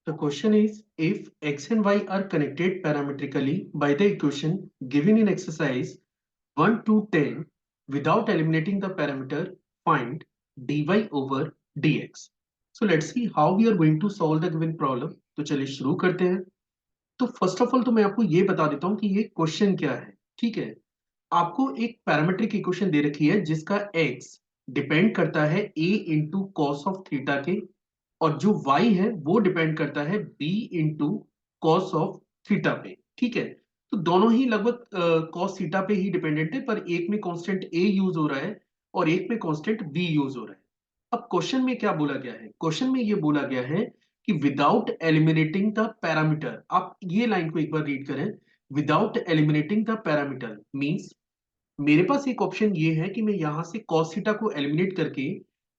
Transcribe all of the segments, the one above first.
The question is, if x and y are connected parametrically by the equation given in exercise 1 to 10 without eliminating the parameter, find dy over dx. So let's see how we are going to solve the given problem. तो चलिए शुरू करते हैं। तो first of all तो मैं आपको ये बता देता हूँ कि ये क्वेश्चन क्या है। ठीक है, आपको एक पैरामेट्रिक इक्वेशन दे रखी है जिसका x डिपेंड करता है a into cos of theta के, और जो y है वो डिपेंड करता है b into cos of theta पे। ठीक है, तो दोनों ही लगभग कॉस थीटा पे ही डिपेंडेंट है, पर एक में कांस्टेंट a यूज हो रहा है और एक में कांस्टेंट b यूज हो रहा है। अब क्वेश्चन में क्या बोला गया है? क्वेश्चन में ये बोला गया है कि विदाउट एलिमिनेटिंग द पैरामीटर, आप ये लाइन को एक बार रीड करें। Without eliminating the parameter means मेरे पास एक ऑप्शन ये है कि मैं यहां से cos थीटा को एलिमिनेट करके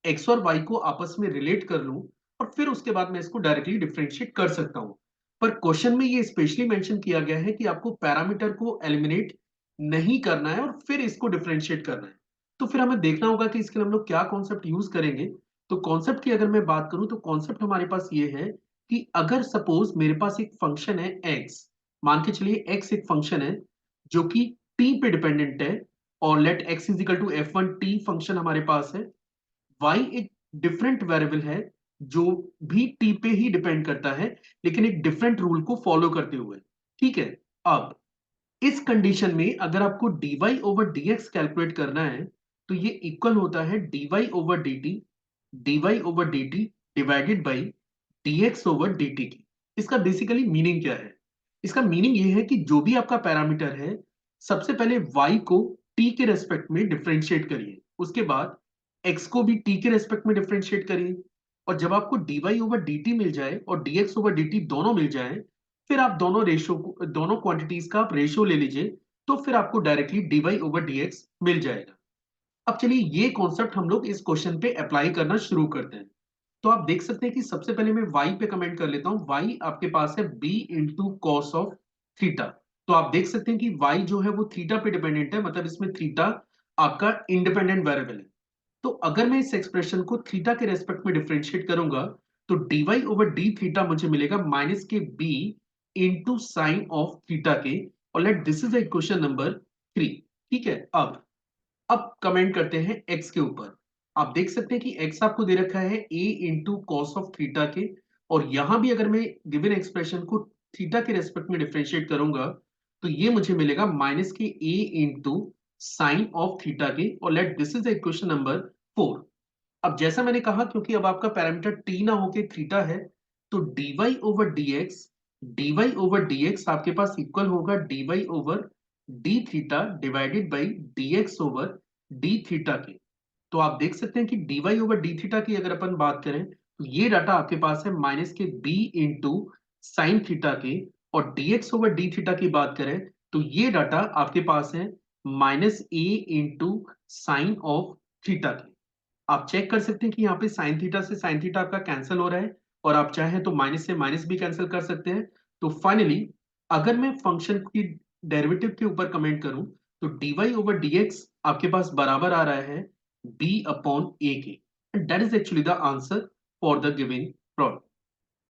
x और y को आपस में रिलेट कर लूं और फिर उसके बाद मैं इसको डायरेक्टली डिफरेंशिएट कर सकता हूं। पर क्वेश्चन में ये स्पेशली मेंशन किया गया है कि आपको पैरामीटर को एलिमिनेट नहीं करना है और फिर इसको डिफरेंशिएट करना है। तो फिर हमें देखना होगा कि इसके लिए हम लोग क्या कॉन्सेप्ट यूज करेंगे। तो कॉन्सेप्ट की अगर मैं बात करूं तो कॉन्सेप्ट हमारे पास ये है कि अगर सपोज मेरे पास एक फंक्शन है x, मान के चलिए x एक फंक्शन है जो कि t पे डिपेंडेंट है, और let x is equal to f1t function हमारे पास है। y एक डिफरेंट वेरिएबल है जो भी t पे ही डिपेंड करता है, लेकिन एक डिफरेंट रूल को फॉलो करते हुए। ठीक है, अब इस कंडीशन में अगर आपको dy ओवर dx कैलकुलेट करना है तो ये इक्वल होता है dy over dt divided by dx over dt की। इसका बेसिकली मीनिंग क्या है? इसका मीनिंग ये है कि जो भी आपका पैरामीटर है, सबसे पहले y को t के रेस्पेक्ट में डिफरेंशिएट करिए, उसके बाद x को भी t के रेस्पेक्ट में डिफरेंशिएट करिए, और जब आपको dy ओवर dt मिल जाए और dx ओवर dt दोनों मिल जाए, फिर आप दोनों रेशो को, दोनों क्वांटिटीज का आप रेशो ले लीजिए, तो फिर आपको डायरेक्टली dy ओवर dx मिल जाएगा। अब चलिए ये कॉन्सेप्ट हम लोग इस क्वेश्चन पे अप्लाई करना शुरू करते हैं। तो आप देख सकते हैं कि सबसे पहले मैं y पे कमेंट कर लेता हूं। y आपके पास है b into cos of theta. तो आप देख सकते हैं कि y जो है वो थीटा पे डिपेंडेंट है, मतलब इसमें थीटा आपका इंडिपेंडेंट वेरिएबल है। तो अगर मैं इस एक्सप्रेशन को थीटा के रेस्पेक्ट में डिफरेंशिएट करूंगा तो dy ओवर डी थीटा मुझे मिलेगा माइनस के b into sine of theta के, और let this is equation number 3। ठीक है, अब कमेंट करते हैं x के ऊपर। आप देख सकते हैं कि x आपको दे रखा है a into cos of theta के, और यहां भी अगर मैं गिवन एक्सप्रेशन को थीटा के रेस्पेक्ट में डिफरेंशिएट करूंगा तो ये मुझे मिलेगा माइनस के a into sine of theta के, और let this is equation number 4। अब जैसा मैंने कहा, क्योंकि अब आपका पैरामीटर t ना होके थीटा है, तो dy ओवर dx आपके पास इक्वल होगा dy over D theta divided by dx over D theta के। तो आप देख सकते हैं कि dy ओवर डी थीटा की अगर अपन बात करें तो ये डाटा आपके पास है माइनस के b इंटू साइन थीटा के, और dx ओवर डी थीटा की बात करें तो ये डाटा आपके पास है minus a into sine of theta के। आप चेक कर सकते हैं कि यहाँ पे साइन थीटा से साइन थीटा आपका कैंसिल हो रहा है, और आप चाहें तो माइनस से माइनस भी कैंसिल कर सकते हैं। तो फाइनली अगर मैं फंक्शन की डेरिवेटिव के ऊपर कमेंट करूं तो dy ओवर dx आपके पास बराबर आ रहा है b अपॉन a के। That is actually the answer for the given problem.